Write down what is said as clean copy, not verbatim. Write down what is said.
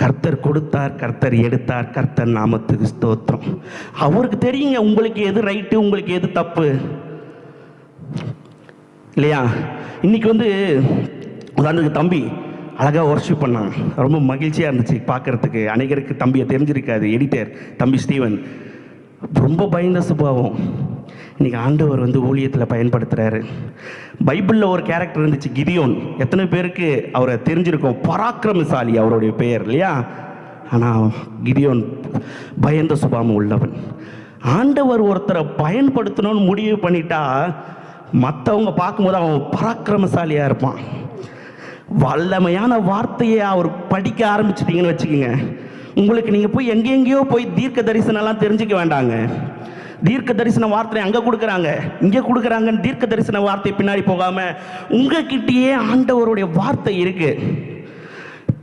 கர்த்தர் கொடுத்தார், கர்த்தர் எடுத்தார், கர்த்தர் நாமத்துக்கு ஸ்தோத்திரம். அவருக்கு தெரியுங்க உங்களுக்கு எது ரைட்டு, உங்களுக்கு எது தப்பு, இல்லையா? இன்னைக்கு உதாரணத்துக்கு தம்பி அழகாக ஒர்ஷிப் பண்ணான், ரொம்ப மகிழ்ச்சியாக இருந்துச்சு பார்க்குறதுக்கு. அநேகருக்கு தம்பியை தெரிஞ்சிருக்காது, எடிட்டர் தம்பி ஸ்டீவன். ரொம்ப பயந்த சுபாவம். இன்றைக்கி ஆண்டவர் ஊழியத்தில் பயன்படுத்துகிறாரு. பைபிளில் ஒரு கேரக்டர் இருந்துச்சு, கிதியோன். எத்தனை பேருக்கு அவரை தெரிஞ்சிருக்கோம்? பராக்கிரமசாலி அவருடைய பெயர், இல்லையா? ஆனால் கிதியோன் பயந்த சுபாவம் உள்ளவன். ஆண்டவர் ஒருத்தரை பயன்படுத்தணும்னு முடிவு பண்ணிட்டா மற்றவங்க பார்க்கும்போது அவன் பராக்கிரமசாலியாக இருப்பான். வல்லமையான வார்த்தையை அவர் படிக்க ஆரம்பிச்சிட்டிங்கன்னு வச்சுக்கோங்க, உங்களுக்கு நீங்கள் போய் எங்கெங்கேயோ போய் தீர்க்க தரிசனம்லாம் தெரிஞ்சுக்க வேண்டாங்க. தீர்க்க தரிசன வார்த்தை அங்கே கொடுக்குறாங்க, இங்கே கொடுக்குறாங்கன்னு தீர்க்க தரிசன வார்த்தை பின்னாடி போகாமல் உங்ககிட்டயே ஆண்டவருடைய வார்த்தை இருக்குது.